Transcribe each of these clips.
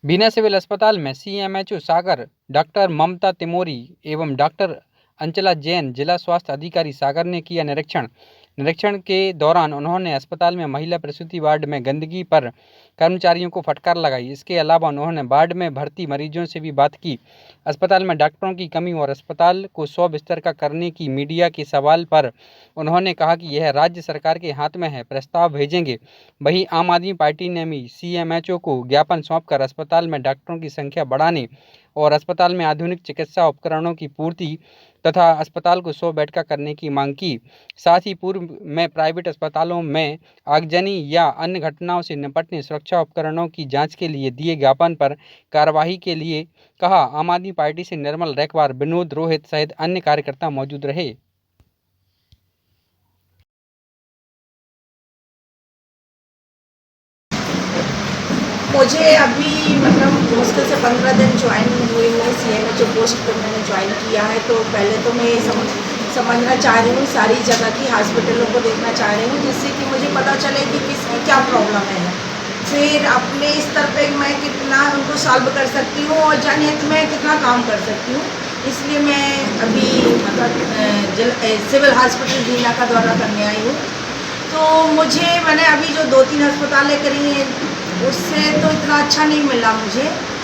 बीना civil अस्पताल में CMHO सागर doctor ममता तिमोरी एवं डॉक्टर अंचला जैन जिला स्वास्थ्य अधिकारी सागर ने किया निरीक्षण के दौरान उन्होंने अस्पताल में महिला प्रसूति वार्ड में गंदगी पर कर्मचारियों को फटकार लगाई। इसके अलावा उन्होंने वार्ड में भर्ती मरीजों से भी बात की। अस्पताल में डॉक्टरों की कमी और अस्पताल को 100 बिस्तर का करने की मीडिया के सवाल पर उन्होंने कहा कि यह राज्य सरकार के हाथ में है, प्रस्ताव भेजेंगे। वहीं आम आदमी पार्टी ने भी सीएमएचओ को ज्ञापन सौंपकर अस्पताल में डॉक्टरों की संख्या बढ़ाने और अस्पताल में आधुनिक चिकित्सा उपकरणों की पूर्ति तथा अस्पताल को 100 बेड का करने की मांग की। साथ ही पूर्व में प्राइवेट अस्पतालों में आगजनी या अन्य घटनाओं से निपटने सुरक्षा उपकरणों की जांच के लिए दिए ज्ञापन पर कार्यवाही के लिए कहा। आम आदमी पार्टी से निर्मल रैकवार, विनोद रोहित सहित अन्य कार्यकर्ता मौजूद रहे। मुझे अभी मतलब मुश्किल से 15 दिन ज्वाइन हुए हुए सीएमएचओ पोस्ट पर मैंने ज्वाइन किया है। तो पहले तो मैं ये समझना चाह रही हूँ, सारी जगह की हॉस्पिटलों को देखना चाह रही हूँ, जिससे कि मुझे पता चले कि किसकी क्या प्रॉब्लम है। फिर अपने स्तर पे मैं कितना उनको सॉल्व कर सकती हूँ और जनहित में कितना काम कर सकती हूँ। इसलिए मैं अभी मतलब सिविल हॉस्पिटल बीना का दौरा करने आई हूँ। तो मैंने अभी जो 2-3 अस्पतालें करी हैं उससे तो इतना अच्छा नहीं मिला मुझे,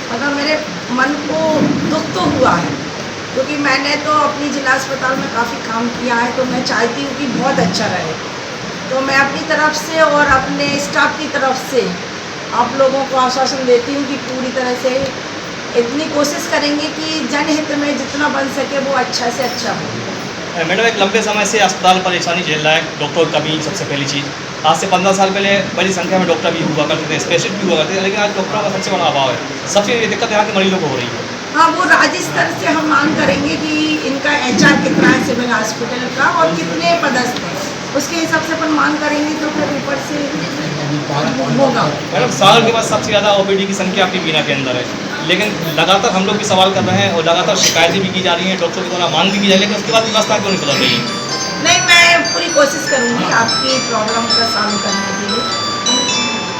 मतलब मेरे मन को दुख तो हुआ है, क्योंकि मैंने तो अपनी जिला अस्पताल में काफ़ी काम किया है। तो मैं चाहती हूँ कि बहुत अच्छा रहे। तो मैं अपनी तरफ से और अपने स्टाफ की तरफ से आप लोगों को आश्वासन देती हूँ कि पूरी तरह से इतनी कोशिश करेंगे कि जनहित में जितना बन सके वो अच्छा से अच्छा हो। मैडम, एक लंबे समय से अस्पताल परेशानी झेल रहा है, डॉक्टर की कमी सबसे पहली चीज़। आज से 15 साल पहले बड़ी संख्या में डॉक्टर भी हुआ करते थे, स्पेशलिस्ट भी हुआ करते थे, लेकिन आज डॉक्टरों का सबसे बड़ा अभाव है। सबसे ये दिक्कत यहाँ के मरीजों को हो रही है। हाँ, वो राज्य स्तर से हम मांग करेंगे कि इनका HR कितना है सिविल हॉस्पिटल का और कितने पदस्थ हैं, उसके हिसाब से अपन मांग करेंगे तो फिर ऊपर से होगा। मैडम, सागर के पास सबसे ज़्यादा OPD की संख्या आपकी बीना के अंदर है, लेकिन लगातार हम लोग भी सवाल कर रहे हैं और लगातार शिकायतें भी की जा रही हैं, डॉक्टरों के द्वारा मांग भी की जा रही है, लेकिन उसके बाद व्यवस्था क्यों नहीं बदल रही है? नहीं, मैं पूरी कोशिश करूँगी आपकी प्रॉब्लम का सॉल्व करने के लिए।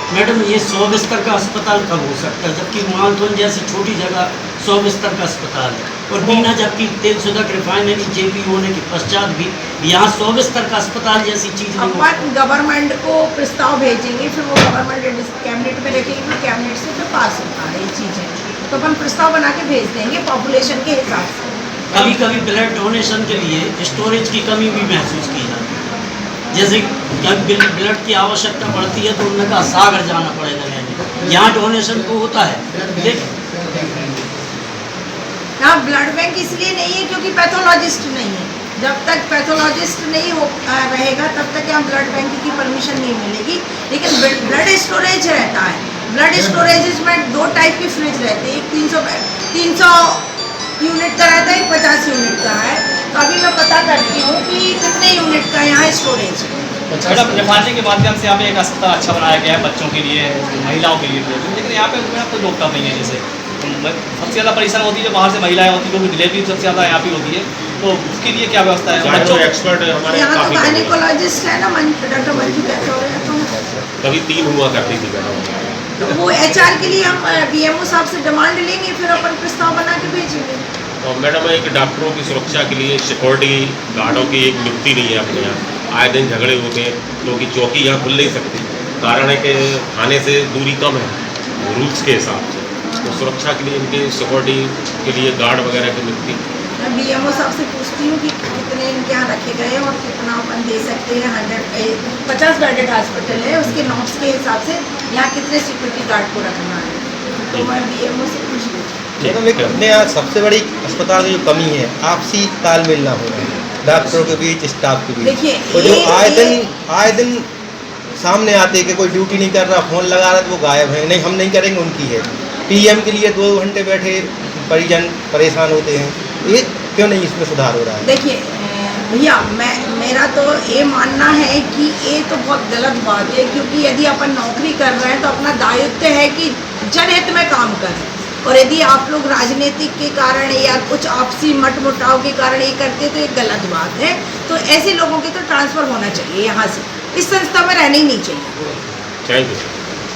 मैडम, ये 100 बिस्तर का अस्पताल कब हो सकता है, जबकि मालथोन जैसी छोटी जगह 100 बिस्तर का अस्पताल है, और बीना जबकि तेल शोधक रिफाइनरी JP होने के पश्चात भी यहाँ 100 बिस्तर का अस्पताल जैसी चीज़ नहीं। अपन गवर्नमेंट को प्रस्ताव भेजेंगे, फिर वो गवर्नमेंट कैबिनेट में रखेगी, फिर कैबिनेट से फिर पास होता है ये चीज़ें। तो अपन प्रस्ताव बना के भेज देंगे पॉपुलेशन के हिसाब से। कभी कभी ब्लड डोनेशन के लिए स्टोरेज की कमी भी महसूस की जाती है, जैसे जब ब्लड की आवश्यकता पड़ती है तो उन्होंने कहा सागर जाना पड़ेगा लेने, यहाँ डोनेशन को होता है। लेकिन यहाँ ब्लड बैंक इसलिए नहीं है क्योंकि पैथोलॉजिस्ट नहीं है। जब तक पैथोलॉजिस्ट नहीं रहेगा तब तक यहाँ ब्लड बैंक की परमिशन नहीं मिलेगी। लेकिन ब्लड स्टोरेज रहता है। ब्लड स्टोरेज में 2 टाइप की फ्रिज रहते हैं, एक 300 यूनिट का रहता है, एक 50 यूनिट का है। तो अभी मैं पता करती हूँ कि कितने यूनिट का यहाँ स्टोरेज है। मैडम, रिफाइनरी के माध्यम से यहाँ पे एक अस्पताल अच्छा बनाया गया है बच्चों के लिए, महिलाओं के लिए, लेकिन यहाँ पे कोई डॉक्टर नहीं है। जैसे सबसे ज़्यादा परेशान होती है जो बाहर से महिलाएं होती है, क्योंकि डिलीवरी सबसे ज़्यादा यहाँ पे होती है, तो उसके लिए क्या व्यवस्था है? बच्चों एक्सपर्ट हमारे यहाँ तो काफी गायनेकोलॉजिस्ट है ना, डॉक्टर मंजू कहते हैं। तो कभी 3 हुआ करती थी मैडम। वो HR के लिए हम BMO साहब से डिमांड लेंगे, फिर अपन प्रस्ताव बना के भेजेंगे। तो मैडम, एक डॉक्टरों की सुरक्षा के लिए सिक्योरिटी गार्डों की एक नियुक्ति नहीं है अपने यहाँ। आए दिन झगड़े होते हैं, क्योंकि चौकी यहाँ खुल नहीं सकती। कारण है कि थाने से दूरी कम है रूल्स के हिसाब से, तो सुरक्षा के लिए इनकी सिक्योरिटी के लिए गार्ड वगैरह की नियुक्ति। मैं BMO साहब से पूछती हूँ कि कितने इनके यहाँ रखे गए हैं और कितना अपन दे सकते हैं। 50 बेडेड हॉस्पिटल है, उसके नॉर्म्स के हिसाब से यहाँ कितने सिक्योरिटी गार्ड को रखना है, तो मैं BMO से पूछ लूँ। लेकिन अपने यहाँ सबसे बड़ी अस्पताल की जो कमी है, आपसी तालमेल ना हो रहा है डॉक्टरों के बीच, स्टाफ के बीच। देखिए, तो जो आए दिन सामने आते कि कोई ड्यूटी नहीं कर रहा, फ़ोन लगा रहा तो वो गायब है, नहीं हम नहीं करेंगे, उनकी है। PM के लिए 2 घंटे बैठे परिजन परेशान होते हैं, ये क्यों नहीं इसमें सुधार हो रहा है? देखिए भैया, मेरा तो ये मानना है कि ये तो बहुत गलत बात है, क्योंकि यदि अपन नौकरी कर रहे हैं तो अपना दायित्व है कि जनहित में काम करें। और यदि आप लोग राजनीतिक के कारण या कुछ आपसी मटमुटाव के कारण ये करते तो ये गलत बात है। तो ऐसे लोगों के तो ट्रांसफ़र होना चाहिए यहाँ से, इस संस्था में रहना ही नहीं चाहिए। Thank you.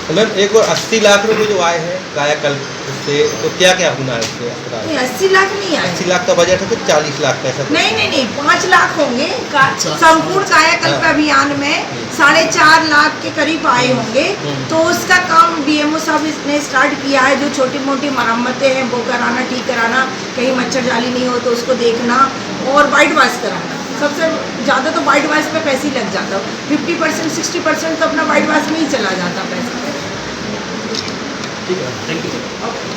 तो मैम एक और 80 लाख रुपए जो आए हैं कायाकल्प से, तो क्या क्या होना है इससे अस्पताल? नहीं 80 लाख नहीं आए। 80 लाख का बजट है तो 40 लाख पैसा नहीं 5 लाख होंगे संपूर्ण कायाकल्प हाँ। अभियान में 4.5 लाख के करीब आए होंगे। तो उसका काम डीएमओ साहब ने स्टार्ट किया है। जो छोटी मोटी मरम्मतें हैं वो कराना, ठीक कराना, कहीं मच्छर जाली नहीं हो तो उसको देखना और वाइट वॉश कराना। सबसे ज़्यादा तो वाइट वॉश पे पैसे ही लग जाता। 50% 60% तो अपना वाइट वॉश में ही चला जाता पैसा। ठीक है, थैंक यू सर।